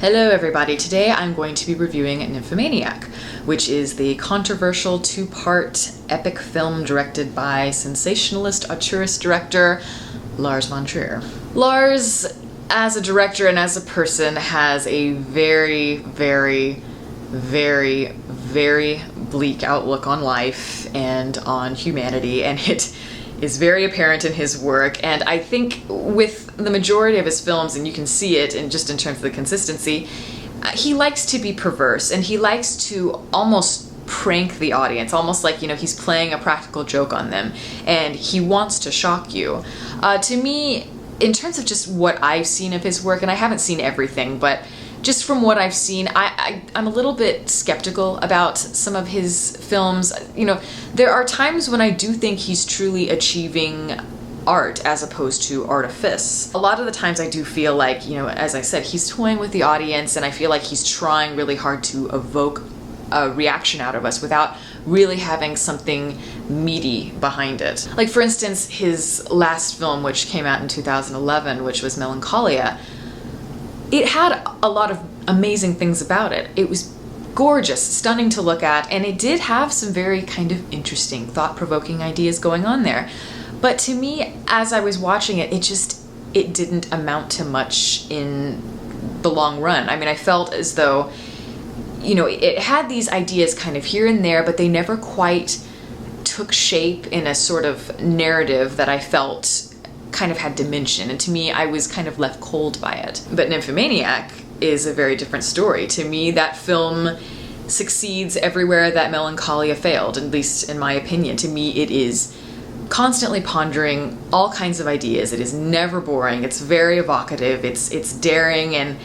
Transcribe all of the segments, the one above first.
Hello everybody, today I'm going to be reviewing Nymphomaniac, which is the controversial two-part epic film directed by sensationalist auteurist director Lars von Trier. Lars, as a director and as a person, has a very bleak outlook on life and on humanity, and it is very apparent in his work. And I think with the majority of his films, and you can see it in just in terms of the consistency, he likes to be perverse, and he likes to almost prank the audience, almost like, he's playing a practical joke on them, and he wants to shock you. To me, in terms of just what I've seen of his work, and I haven't seen everything, but just from what I've seen, I'm a little bit skeptical about some of his films. There are times when I do think he's truly achieving art as opposed to artifice. A lot of the times I do feel like, as I said, he's toying with the audience, and I feel like he's trying really hard to evoke a reaction out of us without really having something meaty behind it. Like, for instance, his last film, which came out in 2011, which was Melancholia, it had a lot of amazing things about it. It was gorgeous, stunning to look at, and it did have some very kind of interesting, thought-provoking ideas going on there. But to me, as I was watching it, it didn't amount to much in the long run. I mean, I felt as though, it had these ideas kind of here and there, but they never quite took shape in a sort of narrative that I felt kind of had dimension, and to me I was kind of left cold by it. But Nymphomaniac is a very different story. To me, that film succeeds everywhere that Melancholia failed, at least in my opinion. To me, it is constantly pondering all kinds of ideas. It is never boring. It's very evocative. It's daring, and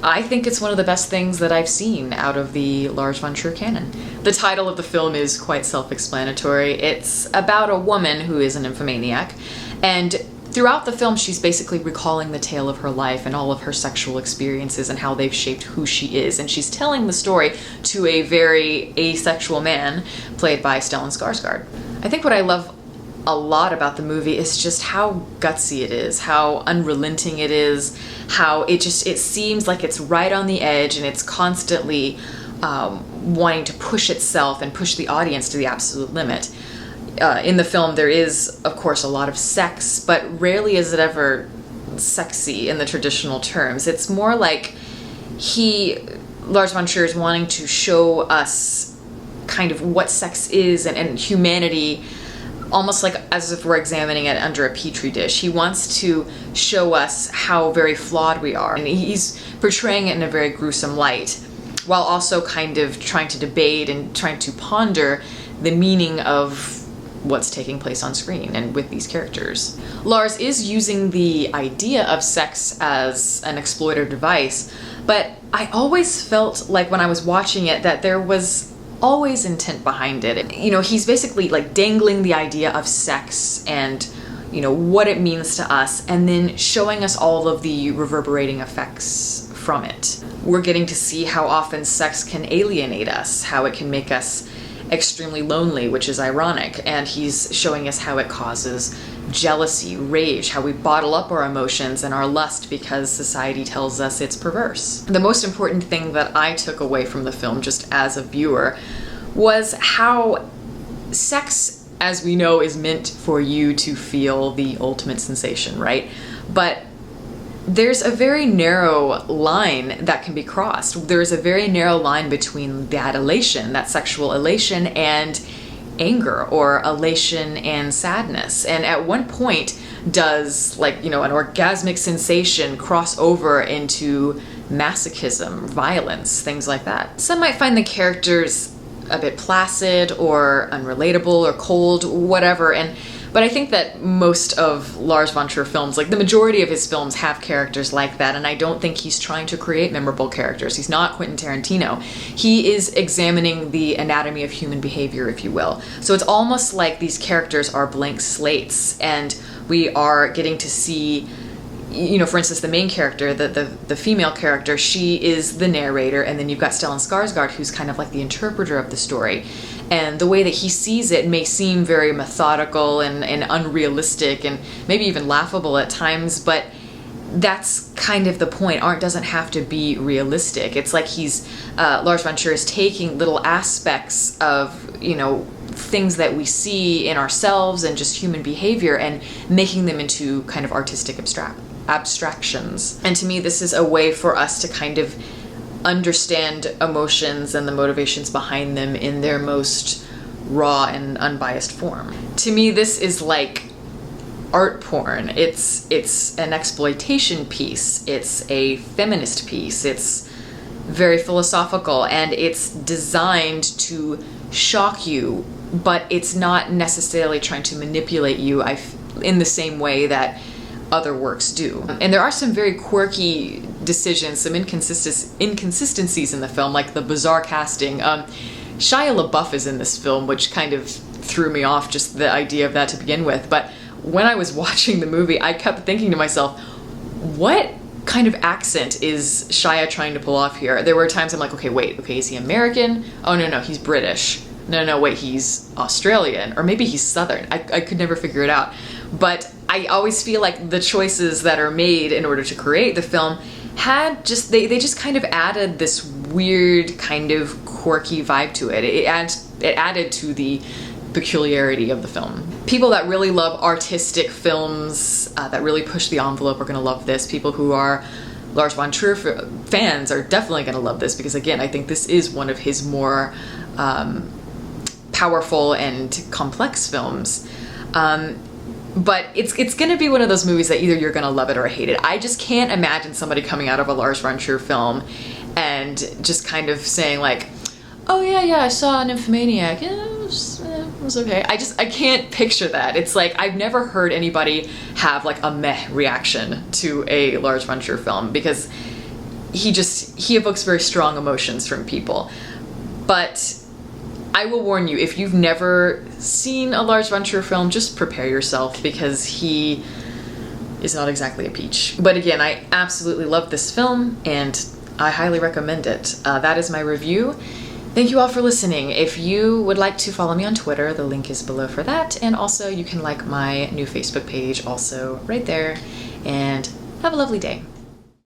I think it's one of the best things that I've seen out of the Lars von Trier canon. The title of the film is quite self-explanatory. It's about a woman who is a nymphomaniac, and throughout the film she's basically recalling the tale of her life and all of her sexual experiences and how they've shaped who she is. And she's telling the story to a very asexual man played by Stellan Skarsgård. I think what I love a lot about the movie is just how gutsy it is, how unrelenting it is, how it seems like it's right on the edge, and it's constantly wanting to push itself and push the audience to the absolute limit. In the film there is, of course, a lot of sex, but rarely is it ever sexy in the traditional terms. It's more like Lars von Trier is wanting to show us kind of what sex is and humanity, almost like as if we're examining it under a petri dish. He wants to show us how very flawed we are, and he's portraying it in a very gruesome light, while also kind of trying to debate and trying to ponder the meaning of what's taking place on screen and with these characters. Lars is using the idea of sex as an exploitative device, but I always felt like when I was watching it that there was always intent behind it. He's basically like dangling the idea of sex and what it means to us, and then showing us all of the reverberating effects from it. We're getting to see how often sex can alienate us, how it can make us extremely lonely, which is ironic, and he's showing us how it causes jealousy, rage, how we bottle up our emotions and our lust because society tells us it's perverse. The most important thing that I took away from the film, just as a viewer, was how sex, as we know, is meant for you to feel the ultimate sensation, right? But there's a very narrow line that can be crossed. There's a very narrow line between that elation, that sexual elation, and anger, or elation and sadness. And at one point does, an orgasmic sensation cross over into masochism, violence, things like that. Some might find the characters a bit placid or unrelatable or cold, whatever, but I think that most of Lars von Trier films, like the majority of his films, have characters like that, and I don't think he's trying to create memorable characters. He's not Quentin Tarantino. He is examining the anatomy of human behavior, if you will. So it's almost like these characters are blank slates, and we are getting to see, for instance, the main character, the female character, she is the narrator, and then you've got Stellan Skarsgård, who's kind of like the interpreter of the story. And the way that he sees it may seem very methodical and unrealistic and maybe even laughable at times, but that's kind of the point. Art doesn't have to be realistic. It's like Lars von Trier is taking little aspects of, you know, things that we see in ourselves and just human behavior and making them into kind of artistic abstractions. And to me, this is a way for us to kind of understand emotions and the motivations behind them in their most raw and unbiased form. To me, this is like art porn. It's an exploitation piece. It's a feminist piece. It's very philosophical, and it's designed to shock you, but it's not necessarily trying to manipulate you in the same way that other works do. And there are some very quirky decisions, some inconsistencies in the film, like the bizarre casting. Shia LaBeouf is in this film, which kind of threw me off, just the idea of that to begin with. But when I was watching the movie, I kept thinking to myself, what kind of accent is Shia trying to pull off here? There were times I'm like, okay, is he American? Oh, no, he's British. No, wait, he's Australian. Or maybe he's Southern. I could never figure it out. But I always feel like the choices that are made in order to create the film they just kind of added this weird kind of quirky vibe to it. It added to the peculiarity of the film. People that really love artistic films, that really push the envelope, are going to love this. People who are Lars von Trier fans are definitely going to love this, because again, I think this is one of his more powerful and complex films. But it's going to be one of those movies that either you're going to love it or hate it. I just can't imagine somebody coming out of a Lars von Trier film and just kind of saying like, oh yeah, I saw Nymphomaniac. Yeah, it was okay. I can't picture that. It's like, I've never heard anybody have like a meh reaction to a Lars von Trier film, because he evokes very strong emotions from people. But I will warn you, if you've never seen a Lars von Trier film, just prepare yourself, because he is not exactly a peach. But again, I absolutely love this film, and I highly recommend it. That is my review. Thank you all for listening. If you would like to follow me on Twitter, the link is below for that. And also, you can like my new Facebook page also right there. And have a lovely day.